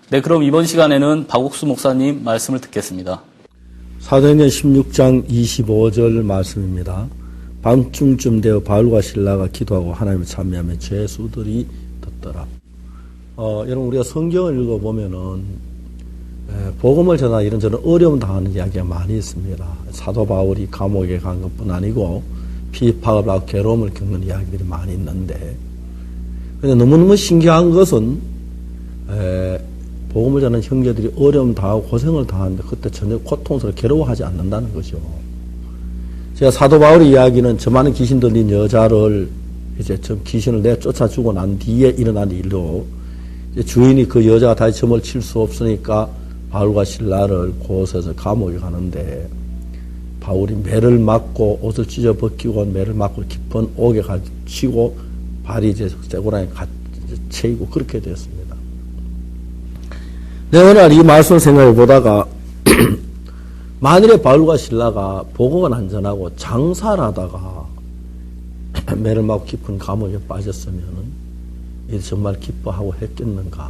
네, 그럼 이번 시간에는 박옥수 목사님 말씀을 듣겠습니다. 사도행전 16장 25절 말씀입니다. 밤중쯤 되어 바울과 실라가 기도하고 하나님을 찬미하며 죄수들이 듣더라. 여러분 우리가 성경을 읽어보면은 복음을 전하 이런저런 어려움 당하는 이야기가 많이 있습니다. 사도 바울이 감옥에 간 것뿐 아니고 비박을 하고 괴로움을 겪는 이야기들이 많이 있는데, 근데 너무너무 신기한 것은 복음을 전하는 형제들이 어려움 당하고 고생을 당하는데 그때 전혀 고통스럽게 괴로워하지 않는다는 것이죠. 제가 사도 바울의 이야기는 저 많은 귀신 들린 여자를 이제 저 귀신을 내쫓아 주고 난 뒤에 일어난 일로, 이제 주인이 그 여자가 다시 점을 칠 수 없으니까 바울과 실라를 고소해서 감옥에 가는데, 바울이 매를 맞고 옷을 찢어 벗기고 매를 맞고 깊은 옥에 갇히고 발이 이제 쇠고랑에 채이고 그렇게 되었습니다. 내가 오늘 이 말씀을 생각해 보다가 만일에 바울과 실라가 복음은 안전하고 장사를 하다가 매를 맞고 깊은 감옥에 빠졌으면은 이 정말 기뻐하고 했겠는가?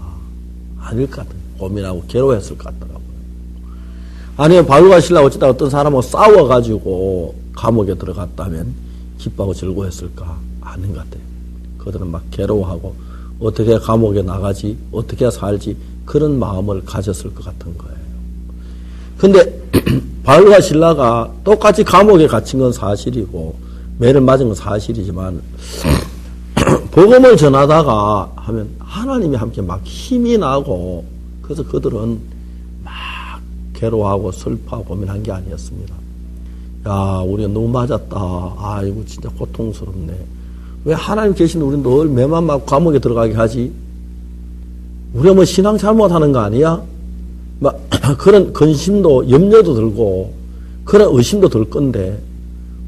아닐 것 같은, 고민하고 괴로워했을 것 같더라고요. 아니면 바울과 실라 어쩌다 어떤 사람하고 싸워가지고 감옥에 들어갔다면 기뻐하고 즐거워했을까? 아닌 것 같아요. 그들은 막 괴로워하고 어떻게 감옥에 나가지, 어떻게 살지, 그런 마음을 가졌을 것 같은 거예요. 근데 바울과 실라가 똑같이 감옥에 갇힌 건 사실이고 매를 맞은 건 사실이지만 복음을 전하다가 하면 하나님이 함께 막 힘이 나고, 그래서 그들은 막 괴로워하고 슬퍼하고 고민한 게 아니었습니다. 야, 우리가 너무 맞았다. 아이고 진짜 고통스럽네. 왜 하나님 계신데 우리는 늘 매만 맞고 감옥에 들어가게 하지? 우리가 뭐 신앙 잘못하는 거 아니야? 막 그런 근심도 염려도 들고 그런 의심도 들 건데,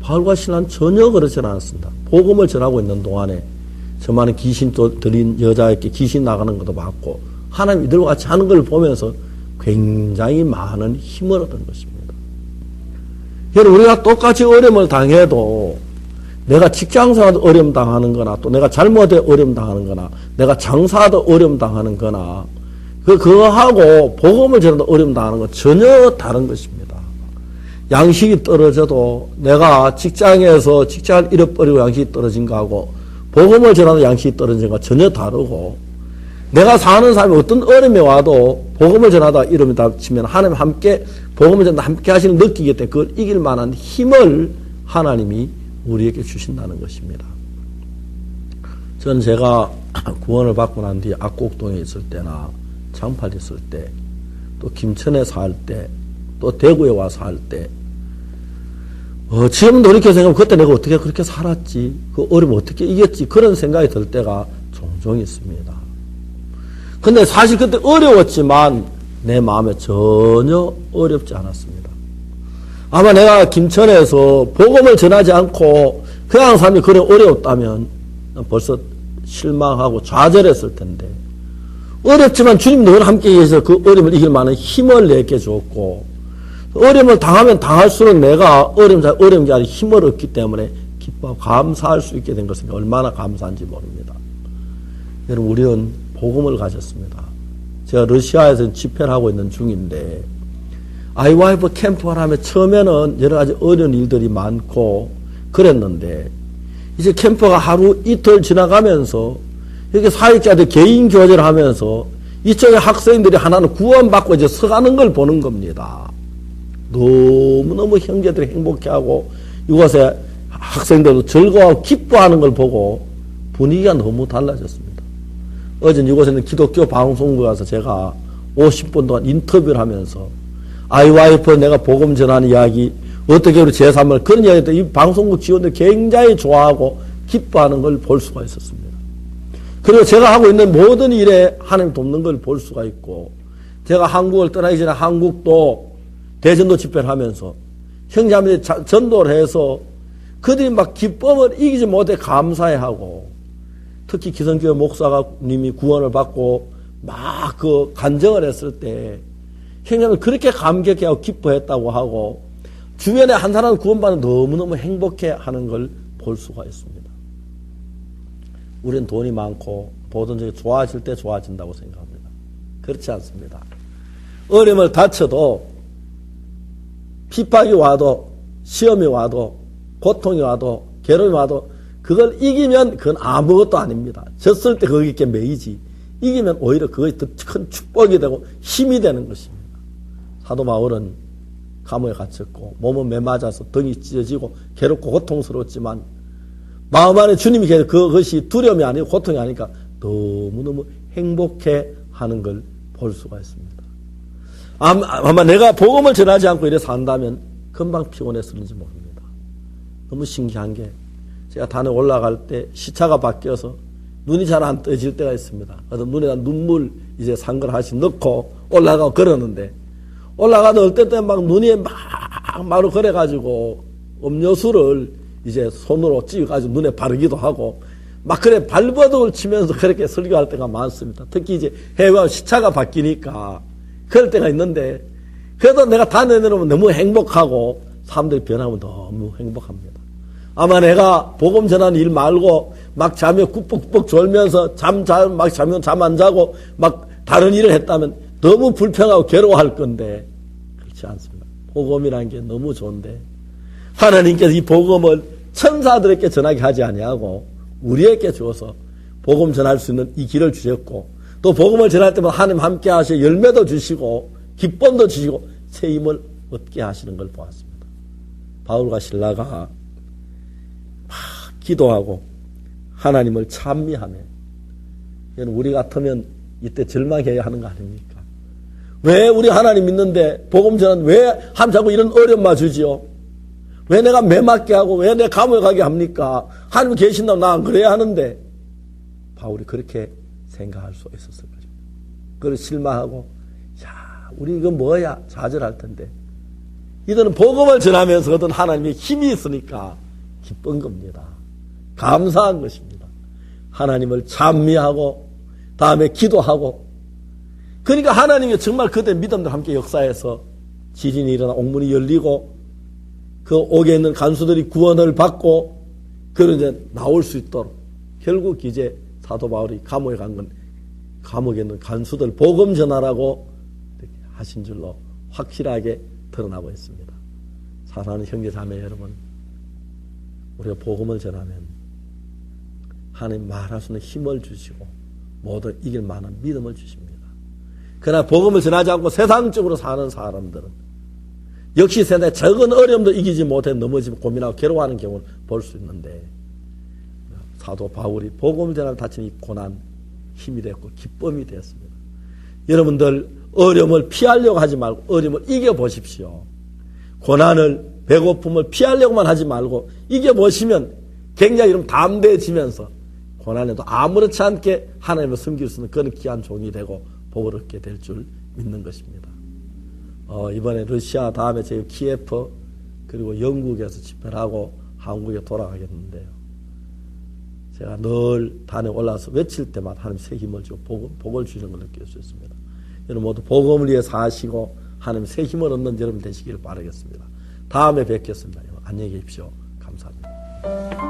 바울과 실라는 전혀 그렇지 않았습니다. 복음을 전하고 있는 동안에 저 많은 귀신 들린 여자에게 귀신 나가는 것도 봤고 하나님 이들과 같이 하는 걸 보면서 굉장히 많은 힘을 얻은 것입니다. 여러분, 우리가 똑같이 어려움을 당해도 내가 직장생활도 어려움 당하는 거나 또 내가 잘못해 어려움 당하는 거나 내가 장사도 어려움 당하는 거나 그거하고 복음을 전해도 어려움 당하는 건 전혀 다른 것입니다. 양식이 떨어져도 내가 직장에서 직장을 잃어버리고 양식이 떨어진 거하고 복음을 전하도 양식이 떨어진 거가 전혀 다르고, 내가 사는 삶에 어떤 어려움이 와도 복음을 전하다 이름이 닥치면 하나님 함께 복음을 전하다 함께 하시는 느끼기 때문에 그걸 이길 만한 힘을 하나님이 우리에게 주신다는 것입니다. 저는 제가 구원을 받고 난 뒤에 악곡동에 있을 때나 장팔에 있을 때, 또 김천에 살 때, 또 대구에 와서 살 때, 지금 돌이켜 생각하면 그때 내가 어떻게 그렇게 살았지? 그 어려움 어떻게 이겼지? 그런 생각이 들 때가 종종 있습니다. 근데 사실 그때 어려웠지만 내 마음에 전혀 어렵지 않았습니다. 아마 내가 김천에서 복음을 전하지 않고 그냥 삶이 그래 어려웠다면 벌써 실망하고 좌절했을 텐데, 어렵지만 주님 늘 함께 계셔서 그 어려움을 이길 만한 힘을 내게 줬고, 어려움을 당하면 당할수록 내가 어려운 게 아니라 힘을 얻기 때문에 기뻐하고 감사할 수 있게 된 것은 얼마나 감사한지 모릅니다. 여러분, 우리는 복음을 가졌습니다. 제가 러시아에서 집회를 하고 있는 중인데, 아이와이프 캠프를 하면 처음에는 여러 가지 어려운 일들이 많고 그랬는데, 이제 캠프가 하루 이틀 지나가면서 이렇게 사역자들 개인 교제를 하면서 이쪽에 학생들이 하나는 구원받고 이제 서가는 걸 보는 겁니다. 너무너무 형제들이 행복해하고 이곳에 학생들도 즐거워하고 기뻐하는 걸 보고 분위기가 너무 달라졌습니다. 어제는 이곳에는 기독교 방송국에 가서 제가 50분 동안 인터뷰를 하면서 아이와이프 내가 복음 전하는 이야기, 어떻게 우리 제3을 그런 이야기들 이 방송국 직원들 굉장히 좋아하고 기뻐하는 걸 볼 수가 있었습니다. 그리고 제가 하고 있는 모든 일에 하나님 돕는 걸 볼 수가 있고, 제가 한국을 떠나기 전에 한국도 대전도 집회를 하면서 형제자매들이 전도를 해서 그들이 막 기쁨을 이기지 못해 감사해하고, 특히 기성교회 목사님이 구원을 받고 막 그 간증을 했을 때 형제자매들 그렇게 감격해하고 기뻐했다고 하고, 주변에 한 사람 구원받는 너무너무 행복해하는 걸 볼 수가 있습니다. 우리는 돈이 많고 모든 적이 좋아질 때 좋아진다고 생각합니다. 그렇지 않습니다. 어려움을 다쳐도 핍박이 와도 시험이 와도 고통이 와도 괴로움이 와도 그걸 이기면 그건 아무것도 아닙니다. 졌을 때 거기에 매이지. 이기면 오히려 그것이 더 큰 축복이 되고 힘이 되는 것입니다. 사도 바울은 감옥에 갇혔고 몸은 매맞아서 등이 찢어지고 괴롭고 고통스러웠지만 마음 안에 주님이 계속 그것이 두려움이 아니고 고통이 아니니까 너무너무 행복해 하는 걸 볼 수가 있습니다. 아마 내가 복음을 전하지 않고 이래 산다면 금방 피곤했을지 모릅니다. 너무 신기한 게 제가 단에 올라갈 때 시차가 바뀌어서 눈이 잘 안 떠질 때가 있습니다. 그래서 눈에다 눈물 이제 산 걸 하나씩 넣고 올라가고 그러는데 올라가도 어떨 때 막 눈이 막마루 그래가지고 음료수를 이제 손으로 찌가지고 눈에 바르기도 하고 막 그래 발버둥을 치면서 그렇게 설교할 때가 많습니다. 특히 이제 해외와 시차가 바뀌니까 그럴 때가 있는데 그래도 내가 다녀내려면 너무 행복하고 사람들이 변하면 너무 행복합니다. 아마 내가 복음 전하는 일 말고 막 자며 꾹꾹꾹 졸면서 막 자면 잠 안 자고 막 다른 일을 했다면 너무 불평하고 괴로워할 건데 그렇지 않습니다. 복음이라는 게 너무 좋은데 하나님께서 이 복음을 천사들에게 전하게 하지 아니하고 우리에게 주어서 복음 전할 수 있는 이 길을 주셨고 또 복음을 전할 때마다 하나님 함께 하셔 열매도 주시고 기쁨도 주시고 새 힘을 얻게 하시는 걸 보았습니다. 바울과 실라가 막 기도하고 하나님을 찬미하며 우리 같으면 이때 절망해야 하는 거 아닙니까? 왜 우리 하나님 믿는데 복음 전하는 왜 자꾸 이런 어려움만 주지요? 왜 내가 매맞게 하고 왜 내 감옥에 가게 합니까? 하나님 계신다고 나 안 그래야 하는데 바울이 그렇게 생각할 수 있었을 거죠. 그걸 실망하고 야 우리 이거 뭐야 좌절할 텐데 이들은 복음을 전하면서 얻은 하나님의 힘이 있으니까 기쁜 겁니다. 감사한 것입니다. 하나님을 찬미하고 다음에 기도하고 그러니까 하나님이 정말 그때 믿음들 함께 역사해서 지진이 일어나 옥문이 열리고 그 옥에 있는 간수들이 구원을 받고 그런 이제 나올 수 있도록 결국 이제 사도 바울이 감옥에 간 건 감옥에 있는 간수들 복음 전하라고 하신 줄로 확실하게 드러나고 있습니다. 사랑하는 형제 자매 여러분, 우리가 복음을 전하면 하나님 말할 수 있는 힘을 주시고 모두 이길 만한 믿음을 주십니다. 그러나 복음을 전하지 않고 세상적으로 사는 사람들은 역시 세상에 적은 어려움도 이기지 못해 넘어지고 고민하고 괴로워하는 경우를 볼 수 있는데 사도 바울이 복음을 전하며 다친 이 고난 힘이 됐고 기쁨이 되었습니다. 여러분들 어려움을 피하려고 하지 말고 어려움을 이겨보십시오. 고난을 배고픔을 피하려고만 하지 말고 이겨보시면 굉장히 이런 담대해지면서 고난에도 아무렇지 않게 하나님을 섬길 수 있는 그런 귀한 종이 되고 복을 얻게 될 줄 믿는 것입니다. 이번에 러시아 다음에 저희 키예프 그리고 영국에서 집회를 하고 한국에 돌아가겠는데요. 제가 늘 단에 올라서 외칠 때마다 하나님 새 힘을 주고 복을 주시는 걸 느낄 수 있습니다. 여러분 모두 복음을 위해 사시고 하나님 새 힘을 얻는 여러분 되시기를 바라겠습니다. 다음에 뵙겠습니다. 안녕히 계십시오. 감사합니다.